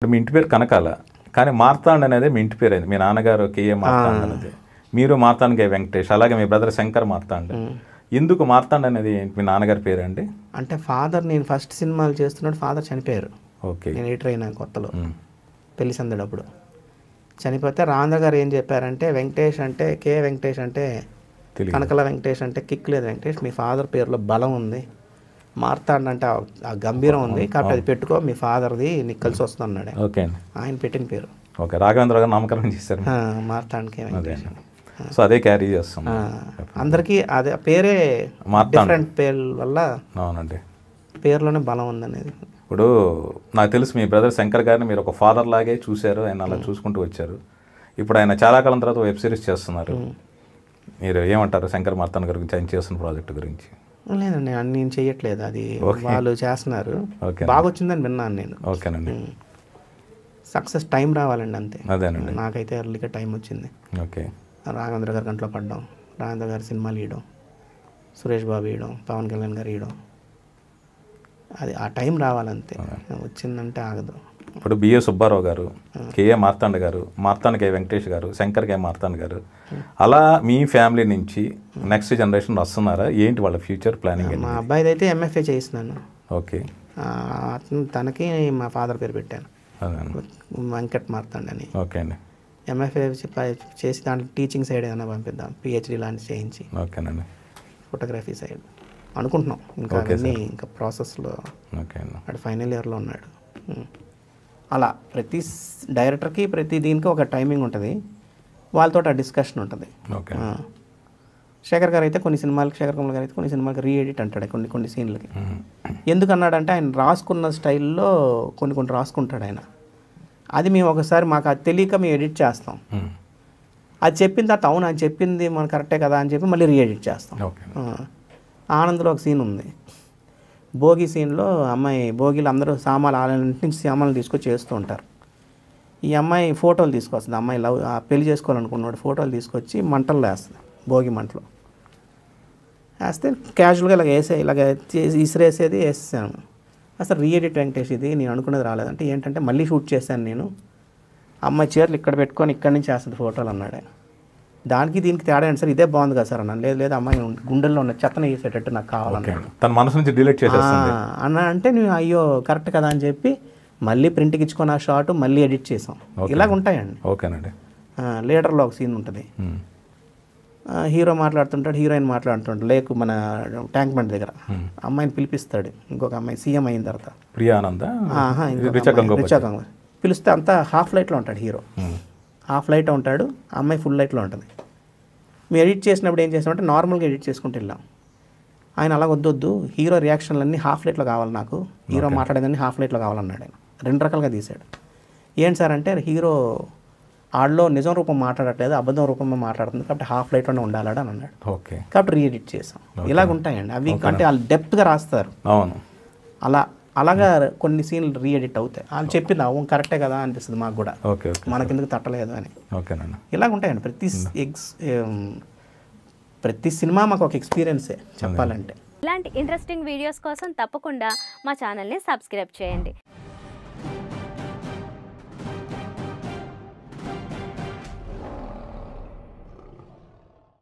ఇప్పుడు మీ ఇంటి పేరు కనకాల, కానీ మార్తాండ్ అనేది మీ ఇంటి పేరు అయింది. మీ నాన్నగారు కేఏ మార్తాండ్ అనేది, మీరు మార్తాండ్ కే వెంకటేష్, అలాగే మీ బ్రదర్ శంకర్ మార్తాండ్. ఎందుకు మార్తాండ్ అనేది మీ నాన్నగారి పేరు అండి? అంటే ఫాదర్, నేను ఫస్ట్ సినిమాలు చేస్తున్నప్పుడు ఫాదర్ చనిపోయారు. ఓకే. నేను ఎడిటర్ అయినా కొత్తలో పెళ్లి సందడప్పుడు చనిపోతే రాంధ్ర గారు ఏం చెప్పారంటే, వెంకటేష్ అంటే వెంకటేష్ అంటే కనకల వెంకటేష్ అంటే కిక్ లేదు వెంకటేష్, మీ ఫాదర్ పేరులో బలం ఉంది, మార్తాండ్ అంటే ఆ గంభీరం ఉంది, కాబట్టి అది పెట్టుకో, మీ ఫాదర్ది నీకు కలిసి వస్తుంది అన్నాడు. ఓకే. ఆయన పెట్టిన పేరు. ఓకే. రాఘవేంద్ర గారు నామకరణం చేశారు మార్తాండ్కే వెంకటేష్. సో అదే క్యారీ చేస్తాం అందరికీ అదే పేరే, డిఫరెంట్ పేర్ల వల్ల. అవునండి, పేరులోనే బలం ఉందనేది. ఇప్పుడు నాకు తెలుసు మీ బ్రదర్ శంకర్ గారిని మీరు ఒక ఫాదర్ లాగే చూశారు, ఆయన అలా చూసుకుంటూ వచ్చారు. ఇప్పుడు ఆయన చాలా కాలం తర్వాత వెబ్ సిరీస్ చేస్తున్నారు. మీరు ఏమంటారు శంకర్ మార్తాండ్ గారి గురించి, ఆయన చేస్తున్న ప్రాజెక్ట్ గురించి? లేదండి, నేను చెయ్యట్లేదు, అది వాళ్ళు చేస్తున్నారు. బాగా వచ్చిందని విన్నాను నేను. ఓకేనండి. సక్సెస్ టైం రావాలండి అంతే. అదేనండి, నాకైతే ఎర్లీగా టైం వచ్చింది. ఓకే. రాఘవేంద్ర గారి గంటలో పడ్డాం, రాఘవేంద్ర గారి సినిమాలు ఇవ్వడం, సురేష్ బాబు ఇవ్వడం, పవన్ కళ్యాణ్ గారు ఇవ్వడం, అది ఆ టైం రావాలంతే, వచ్చిందంటే ఆగదు. ఇప్పుడు బిఏ సుబ్బారావు గారు, కేఏ మార్తాండ్ గారు, మార్తాండ్ కే వెంకటేష్ గారు, శంకర్ కే మార్తాండ్ గారు, అలా మీ ఫ్యామిలీ నుంచి నెక్స్ట్ జనరేషన్ వస్తున్నారా? ఏంటి వాళ్ళ ఫ్యూచర్ ప్లానింగ్? మా అబ్బాయిది అయితే ఎంఎఫ్ఏ చేయిస్తున్నాను. ఓకే. తనకి మా ఫాదర్ పేరు పెట్టాను, వెంకట్ మార్తాండ్ అని. ఓకే అండి. ఎంఎఫ్ఏ చేసి దాంట్లో టీచింగ్ సైడ్ ఏదైనా పంపిద్దాం, పిహెచ్డి లాంటివి చేయించి. ఓకేనండి. ఫోటోగ్రఫీ సైడ్ అనుకుంటున్నాం, ఇంకా అన్నీ ఇంకా ప్రాసెస్లో. ఓకే అండి. వాడు ఫైనల్ ఇయర్లో ఉన్నాడు. అలా ప్రతి డైరెక్టర్కి ప్రతి దీనికి ఒక టైమింగ్ ఉంటుంది, వాళ్ళతో ఆ డిస్కషన్ ఉంటుంది. ఓకే. శేఖర్ గారు అయితే కొన్ని సినిమాలకి, శేఖర్ కమల్ గారు అయితే కొన్ని సినిమాలకి రీఎడిట్ అంటాడు కొన్ని సీన్లకి. ఎందుకన్నాడంటే ఆయన రాసుకున్న స్టైల్లో కొన్ని రాసుకుంటాడు ఆయన. అది మేము ఒకసారి మాకు అది తెలియక మేము ఎడిట్ చేస్తాం. అది చెప్పిన తర్వాత అవును ఆయన చెప్పింది మనకు కరెక్టే కదా అని చెప్పి మళ్ళీ రీఎడిట్ చేస్తాం. ఆనంద్లో ఒక సీన్ ఉంది, భోగి సీన్లో అమ్మాయి భోగిలు అందరూ సామాన్లు ఆలయాల నుంచి సామాన్లు తీసుకొచ్చి చేస్తూ ఉంటారు. ఈ అమ్మాయి ఫోటోలు తీసుకొస్తుంది, అమ్మాయి పెళ్లి చేసుకోవాలనుకున్నాడు, ఫోటోలు తీసుకొచ్చి మంటల్లో వేస్తుంది, భోగి మంటలో వేస్తే క్యాజువల్గా ఇలాగ ఇసిరేసేది వేసేసాను. అసలు రీఎడిట్ వెంకటేష్ ఇది నేను అనుకున్నది రాలేదంటే ఏంటంటే మళ్ళీ షూట్ చేశాను నేను, అమ్మాయి చీరలు ఇక్కడ పెట్టుకొని ఇక్కడి నుంచి వేస్తుంది ఫోటోలు అన్నాడు ఆయన. దానికి దీనికి తేడా ఏంటి సార్, ఇదే బాగుంది కదా సార్ అన్నాను. లేదు అమ్మాయి గుండెల్లో ఉన్న చెత్తను వేసేటట్టు నాకు కావాలన్నాడు. తన మనసు నుంచి డిలీట్ చేసేస్తుంది అన్న అంటే నేను అయ్యో కరెక్ట్ కదా అని చెప్పి మళ్ళీ ప్రింట్కి ఇచ్చుకొని ఆ షాట్ మళ్ళీ ఎడిట్ చేసాం. ఇలాగ ఉంటాయండి. ఓకేనండి. లీడర్లో ఒక సీన్ ఉంటుంది, హీరో మాట్లాడుతుంటాడు, హీరోయిన్ మాట్లాడుతుంటాడు, లేకు మన ట్యాంక్ బండ్ దగ్గర అమ్మాయిని పిలిపిస్తాడు, ఇంకొక అమ్మాయి సీఎం అయిన తర్వాత ప్రియానంద పిలిస్తే అంతా హాఫ్ లైట్లో ఉంటాడు హీరో, హాఫ్ లైట్ ఉంటాడు, అమ్మాయి ఫుల్ లైట్లో ఉంటుంది. మేము ఎడిట్ చేసినప్పుడు ఏం చేసామంటే నార్మల్గా ఎడిట్ చేసుకుంటూ వెళ్ళాం. ఆయన అలా వద్దొద్దు, హీరో రియాక్షన్లన్నీ హాఫ్ లైట్లో కావాలి నాకు, హీరో మాట్లాడేదాన్ని హాఫ్ లైట్లో కావాలన్నాడు ఆయన. 2 రకాలుగా తీశాడు. ఏంటి సార్ అంటే హీరో ఆడలో నిజం రూపం మాట్లాడట్లేదు, అబద్ధం రూపంలో మాట్లాడుతుంది, కాబట్టి హాఫ్ లైట్లోనే ఉండాలని అన్నాడు. ఓకే. కాబట్టి రీఎడిట్ చేసాం. ఇలాగ ఉంటాయండి అవి, అంటే వాళ్ళు డెప్త్గా రాస్తారు. అవును. అలాగా కొన్ని సీన్లు రీఎడిట్ అవుతాయి. వాళ్ళు చెప్పింది అవును కరెక్టే కదా అనిపిస్తుంది మాకు కూడా, మనకెందుకు తట్టలేదు అని. ఇలాగ ఉంటాయండి ప్రతి సినిమా మాకు ఒక ఎక్స్పీరియన్సే చెప్పాలంటే. ఇలాంటి ఇంట్రెస్టింగ్ వీడియోస్ కోసం తప్పకుండా మా ఛానల్ని సబ్స్క్రైబ్ చేయండి.